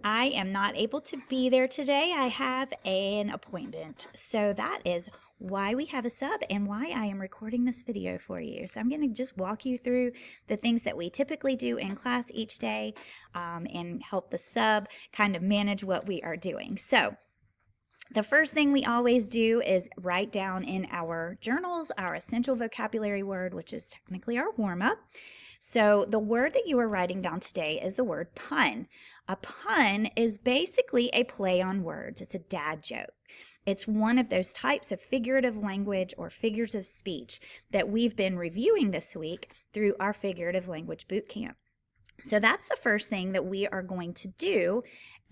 I am not able to be there today. I have an appointment. So that is why we have a sub and why I am recording this video for you. So I'm going to just walk you through the things that we typically do in class each day and help the sub kind of manage what we are doing. So the first thing we always do is write down in our journals our essential vocabulary word, which is technically our warm-up. So the word that you are writing down today is the word pun. A pun is basically a play on words. It's a dad joke. It's one of those types of figurative language or figures of speech that we've been reviewing this week through our figurative language boot camp. So that's the first thing that we are going to do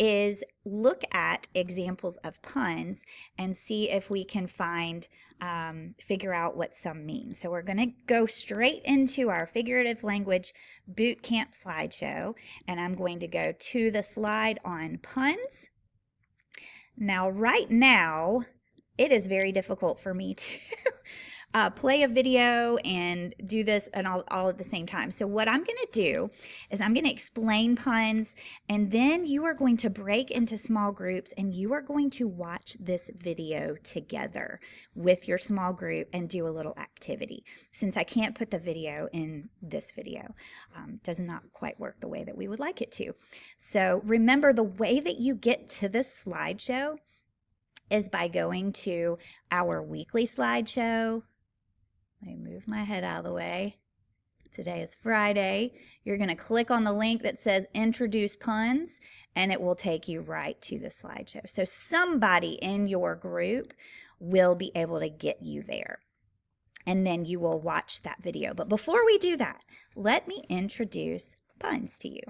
is look at examples of puns and see if we can figure out what some mean. So we're going to go straight into our figurative language boot camp slideshow, and I'm going to go to the slide on puns. Now, right now, it is very difficult for me to play a video and do this and all at the same time. So what I'm going to do is I'm going to explain puns, and then you are going to break into small groups and you are going to watch this video together with your small group and do a little activity. Since I can't put the video in this video, does not quite work the way that we would like it to. So remember, the way that you get to this slideshow is by going to our weekly slideshow. Let me move my head out of the way. Today is Friday. You're going to click on the link that says Introduce Puns, and it will take you right to the slideshow. So somebody in your group will be able to get you there, and then you will watch that video. But before we do that, let me introduce puns to you.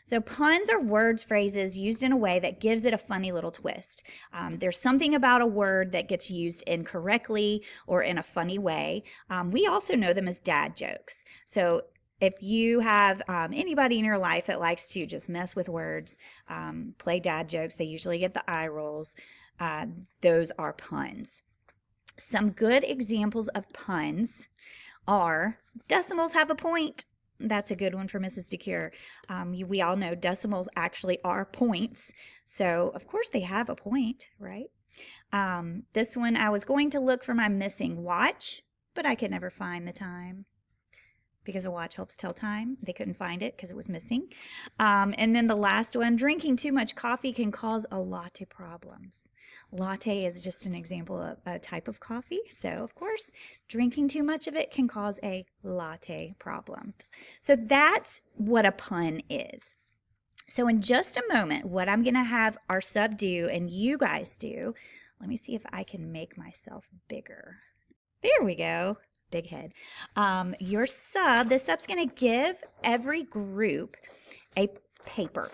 So puns are words, phrases used in a way that gives it a funny little twist. There's something about a word that gets used incorrectly or in a funny way. We also know them as dad jokes. So if you have anybody in your life that likes to just mess with words, play dad jokes, they usually get the eye rolls. Those are puns. Some good examples of puns are decimals have a point. That's a good one for Mrs. DeCure. We all know decimals actually are points. So, of course, they have a point, right? This one, I was going to look for my missing watch, but I could never find the time because a watch helps tell time. They couldn't find it because it was missing. And then the last one, drinking too much coffee can cause a lot of problems. Latte is just an example of a type of coffee. So, of course, drinking too much of it can cause a latte problem. So that's what a pun is. So in just a moment, what I'm going to have our sub do and you guys do, let me see if I can make myself bigger. There we go. Big head. The sub's going to give every group a paper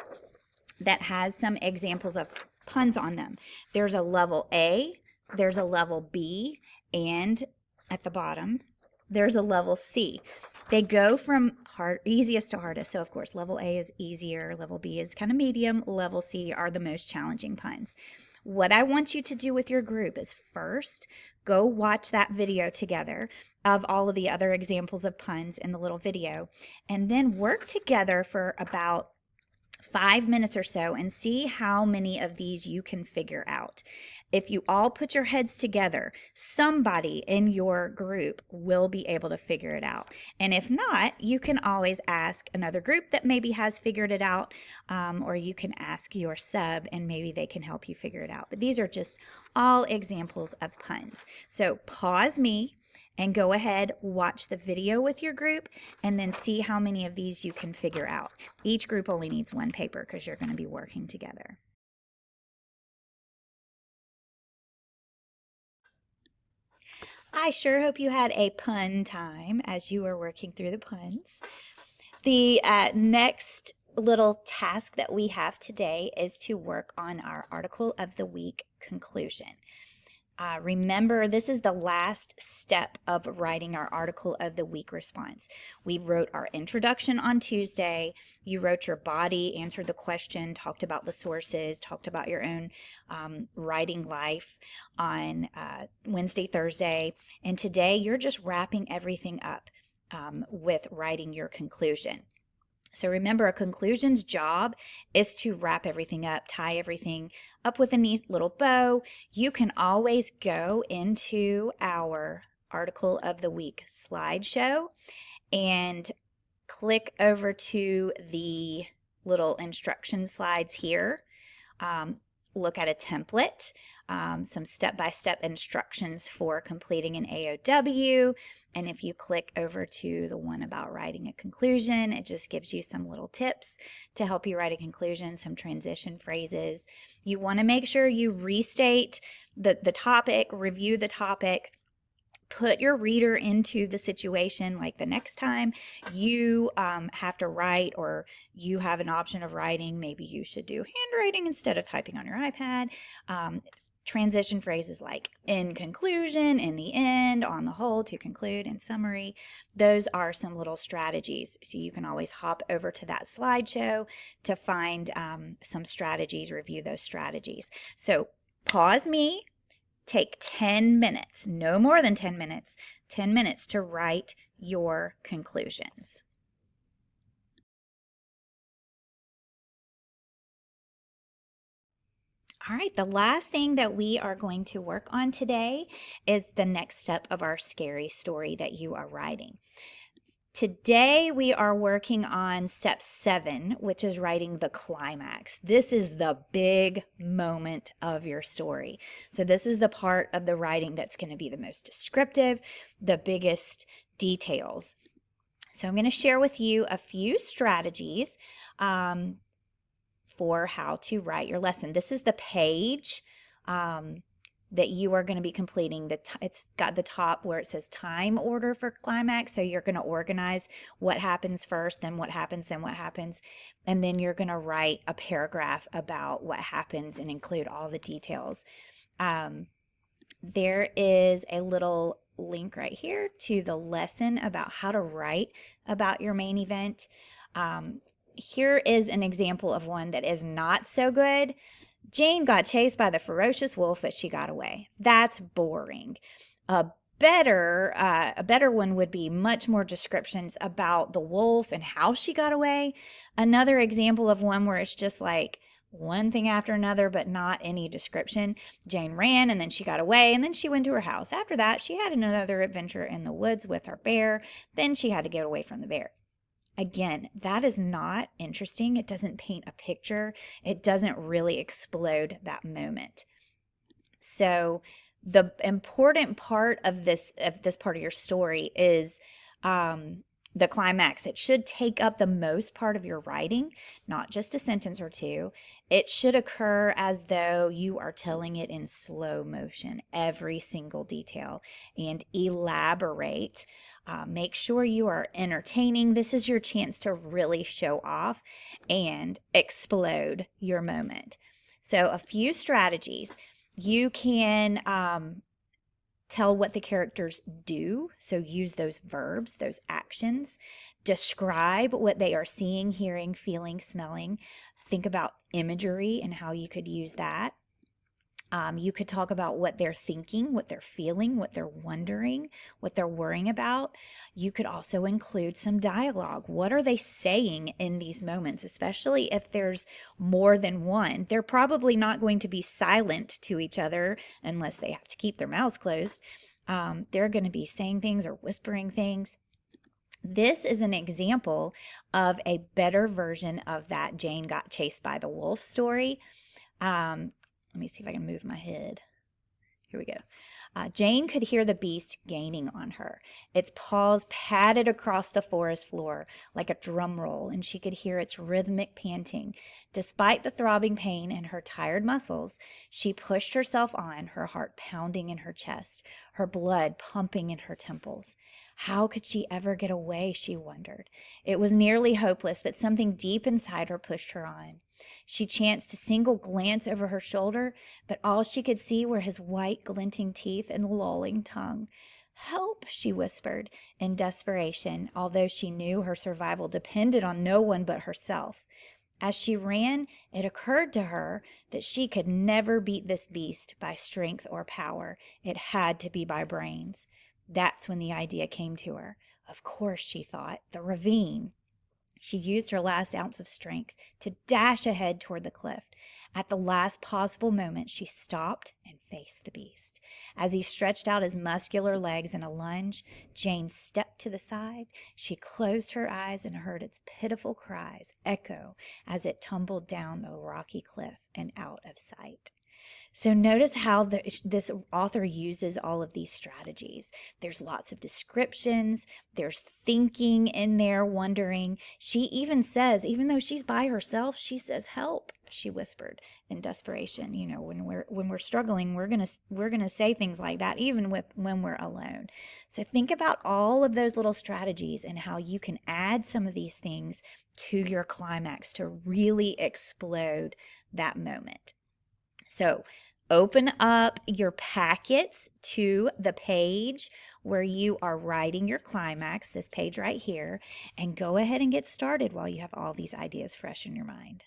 that has some examples of puns on them. There's a level A, there's a level B, and at the bottom, there's a level C. They go from easiest to hardest. So, of course, level A is easier, level B is kind of medium, level C are the most challenging puns. What I want you to do with your group is first go watch that video together of all of the other examples of puns in the little video, and then work together for about 5 minutes or so and see how many of these you can figure out. If you all put your heads together, somebody in your group will be able to figure it out. And if not, you can always ask another group that maybe has figured it out, or you can ask your sub and maybe they can help you figure it out. But these are just all examples of puns. So pause me and go ahead, watch the video with your group, and then see how many of these you can figure out. Each group only needs one paper because you're going to be working together. I sure hope you had a pun time as you were working through the puns. The next little task that we have today is to work on our Article of the Week conclusion. Remember, this is the last step of writing our Article of the Week response. We wrote our introduction on Tuesday. You wrote your body, answered the question, talked about the sources, talked about your own writing life on Wednesday, Thursday. And today, you're just wrapping everything up with writing your conclusion. So remember, a conclusion's job is to wrap everything up, tie everything up with a neat little bow. You can always go into our article of the week slideshow and click over to the little instruction slides here. Look at a template, some step-by-step instructions for completing an AOW. And if you click over to the one about writing a conclusion, it just gives you some little tips to help you write a conclusion, some transition phrases. You want to make sure you restate the topic, review the topic, put your reader into the situation. Like the next time you have to write, or you have an option of writing, maybe you should do handwriting instead of typing on your iPad. Transition phrases like in conclusion, in the end, on the whole, to conclude, in summary. Those are some little strategies. So you can always hop over to that slideshow to find some strategies, review those strategies. So pause me. Take 10 minutes, no more than 10 minutes, 10 minutes to write your conclusions. All right, the last thing that we are going to work on today is the next step of our scary story that you are writing. Today, we are working on step 7, which is writing the climax. This is the big moment of your story. So this is the part of the writing that's going to be the most descriptive, the biggest details. So I'm going to share with you a few strategies for how to write your lesson. This is the page that you are going to be completing. It's got the top where it says time order for climax. So you're going to organize what happens first, then what happens, then what happens. And then you're going to write a paragraph about what happens and include all the details. There is a little link right here to the lesson about how to write about your main event. Here is an example of one that is not so good. Jane got chased by the ferocious wolf, but she got away. That's boring. A better one would be much more descriptions about the wolf and how she got away. Another example of one where it's just like one thing after another, but not any description. Jane ran and then she got away and then she went to her house. After that, she had another adventure in the woods with her bear. Then she had to get away from the bear. Again, that is not interesting. It doesn't paint a picture. It doesn't really explode that moment. So the important part of this part of your story is the climax. It should take up the most part of your writing, not just a sentence or two. It should occur as though you are telling it in slow motion, every single detail, and elaborate. Make sure you are entertaining. This is your chance to really show off and explode your moment. So a few strategies. You can tell what the characters do. So use those verbs, those actions. Describe what they are seeing, hearing, feeling, smelling. Think about imagery and how you could use that. You could talk about what they're thinking, what they're feeling, what they're wondering, what they're worrying about. You could also include some dialogue. What are they saying in these moments, especially if there's more than one? They're probably not going to be silent to each other unless they have to keep their mouths closed. They're going to be saying things or whispering things. This is an example of a better version of that Jane got chased by the wolf story. Let me see if I can move my head. Here we go. Jane could hear the beast gaining on her. Its paws padded across the forest floor like a drum roll, and she could hear its rhythmic panting. Despite the throbbing pain in her tired muscles, she pushed herself on, her heart pounding in her chest, her blood pumping in her temples. How could she ever get away, she wondered. It was nearly hopeless, but something deep inside her pushed her on. She chanced a single glance over her shoulder, but all she could see were his white, glinting teeth and lolling tongue. "Help," she whispered in desperation, although she knew her survival depended on no one but herself. As she ran, it occurred to her that she could never beat this beast by strength or power. It had to be by brains. That's when the idea came to her. Of course, she thought, the ravine. She used her last ounce of strength to dash ahead toward the cliff. At the last possible moment, she stopped and faced the beast. As he stretched out his muscular legs in a lunge, Jane stepped to the side. She closed her eyes and heard its pitiful cries echo as it tumbled down the rocky cliff and out of sight. So notice how this author uses all of these strategies. There's lots of descriptions. There's thinking in there, wondering. She even says, even though she's by herself, she says, "Help," she whispered in desperation. You know, when we're struggling, we're gonna say things like that, even when we're alone. So think about all of those little strategies and how you can add some of these things to your climax to really explode that moment. So open up your packets to the page where you are writing your climax, this page right here, and go ahead and get started while you have all these ideas fresh in your mind.